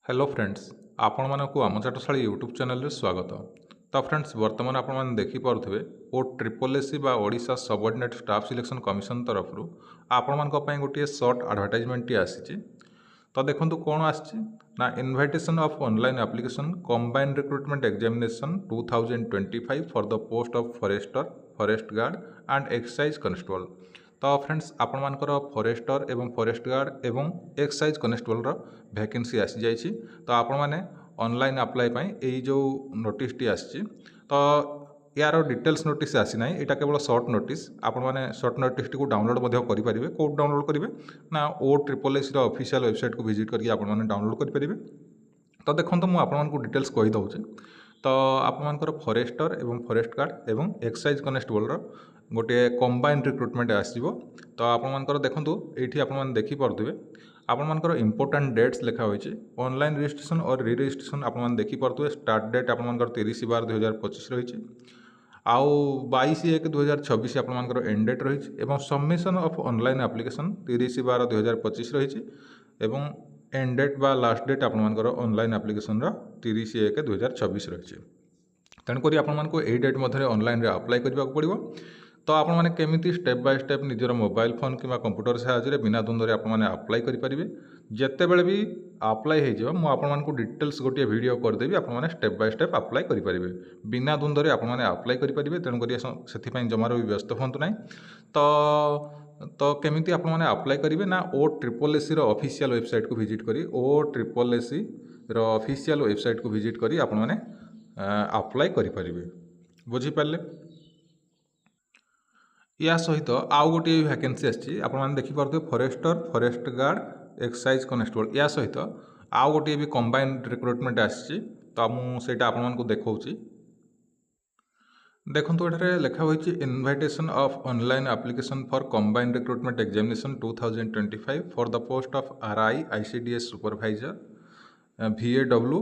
Hello friends आपण मानक आम चाटशाली यूट्यूब चैनल स्वागत। तो फ्रेंड्स वर्तमान आपण मैंने देखिपे O triple S C Odisha subordinate staff selection commission तरफ आपण मान गोटे सर्ट एडवर्टाइजमेंट आसी। तो देखो कौन आना invitation of online application combined recruitment examination 2025 for the post of forester forest guard and excise constable. तो फ्रेंड्स आपण मानकर फॉरेस्टर एवं फॉरेस्ट गार्ड एवं एक्साइज कॉन्स्टेबल वैकेंसी आसी जाइए। तो आपण मैंने ऑनलाइन अप्लाई यही जो नोटिस टी आसी तो यार डिटेल्स नोटिस आसी ना यहाँ केवल सर्ट नोटिस आपण मैंने सर्ट नोटिस टी डाउनलोड करेंगे। कौट डाउनलोड करेंगे ना ओ ट्रिपल एसी ऑफिशियल वेबसाइट को विजिट करके आपण मैंने डाउनलोड करेंगे। तो देखो मुझे डिटेल्स कहीदे। तो आपर फॉरेस्टर एवं फॉरेस्ट गार्ड एवं एक्साइज कॉन्स्टेबल गोटे कंबाइंड रिक्रुटमेंट आसो। तो आपर देखो ये आपने देखिपे आपर इंपोर्टाट डेट्स लिखा होती ऑनलाइन रजिस्ट्रेशन और री रजिस्ट्रेशन आपने देखिपे। स्टार्ट डेट आपर 30/12/2025 रही आउ 22/1/2026 आपर एंड डेट रही। सबमिशन ऑफ ऑनलाइन एप्लिकेशन 30/12/2025 रही एवं एंड डेट बा लास्ट डेट आपर ऑनलाइन एप्लिकेशन 30/1/2026 रही। तेणुक आपको यही डेट मध्य ऑनलाइन अप्लाई करने को पड़ो। तो आपण मैंने केमी स्टेप बाय स्टेप निजर मोबाइल फोन कि कंप्यूटर साहाय्य बिना द्वंद्व आपने अप्लाई करेंगे। जितेबले भी अप्लाई हो डिटेल्स गोटे वीडियो करदेवी आपने स्टेप बाय स्टेप अप्लाई करेंगे बिना द्वंद्व आपने अप्लाई करेंगे। तेणुक से जमार भी व्यस्त हूँ ना। तो केमी आपने अप्लाई करेंगे ना ओ ट्रिपल एसी ऑफिशियल वेबसाइट को विजिट करी ओ ट्रिपल एसी ऑफिशियल वेबसाइट को विजिट करी आपने अप्लाई करेंगे। बुझीपारे या सहित आउ गोटे वैकेंसी आसी आपने देखिपे forester forest guard excise constable या सहित आउ गोटे भी कंबाइंड रिक्रुटमेंट आसी। तो मुझे आपको देखा देखो ये लिखा हुई invitation of online application for combined recruitment examination 2025 for the post of RI ICDS supervisor VAW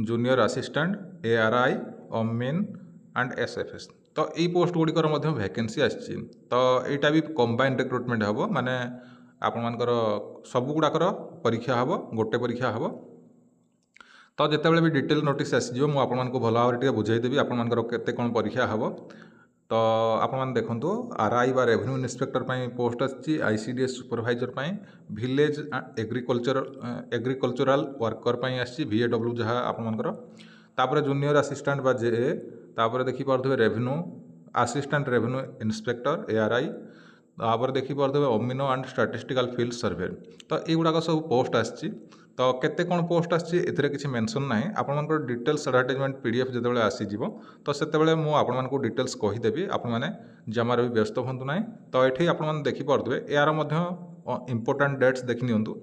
junior assistant ARI Amin and SFS। तो यही पोस्ट गुड़िकर वैकेंसी आसी। तो यहाँ भी कंबाइंड रिक्रुटमेंट हम माने आपर सबुगुड़ाकर परीक्षा हम गोटे परीक्षा हम। तो जितेबाला भी डिटेल नोटिस आसीजो मुझे आपको भल भाव बुझेदेवी आपर केते कौन परीक्षा हम। तो आपने देखो RI बा रेवेन्यू इन्स्पेक्टर पोस्ट आसी ICDS supervisor village agricultural worker आसी VAW जहाँ आपर जूनियर असिस्टेंट बा JA तापर देखिपे revenue assistant revenue inspector ARI तापर देखिपे अमीनो एंड स्टैटिस्टिकल फील्ड सर्वे। तो युवाक सब पोस्ट आसी। तो केते कौन पोस्ट आसी किसी मेंशन ना आपर डिटेल्स एडवर्टाइजमेंट PDF जो आसीज तो से मुझे डिटेल्स कहीदेवी आपने जमार भी व्यस्त हूँ ना। तो ये आपने देखिपे यार इंपोर्टाट डेट्स देखी नियंतु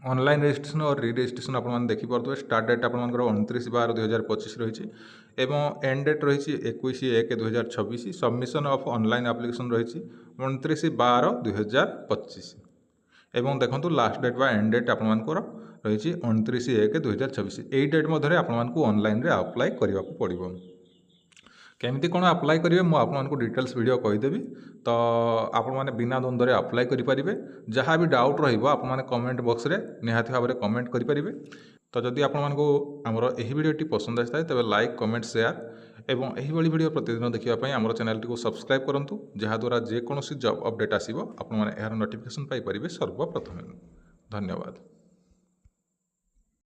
ऑनलाइन रजिस्ट्रेशन और री रजिस्ट्रेशन आपने देखिपे। स्टार्ट डेट आपर 29/12/2025 रही एवं एंड डेट रही 21/1/2026। सबमिशन ऑफ ऑनलाइन एप्लिकेशन रही 29/12/2025 एवं देखो लास्ट डेट बा एंड डेट आपर रही 29/1/2026। यही डेट मध्य आपको ऑनलाइन अप्लाई करने को पड़ो। केमती कौन अप्लाई करेंगे मुझे आपको डिटेल्स वीडियो कहीदेवी। तो आपने बिना द्वंद्व अप्लाई करेंगे। जहाँ भी डाउट रहा कमेंट बॉक्स रे निहाती भाव में कमेंट करेंगे। तो जदि आपको आमर यही वीडियोटी पसंद आए तेज लाइक कमेंट शेयर एवं यही वीडियो प्रतिदिन देखापी आम चैनल को सब्सक्राइब करूँ जहाँद्वारा जेकोसी जॉब अपडेट आसो आपने यार नोटिफिकेशन पाइपर सर्वप्रथम। धन्यवाद।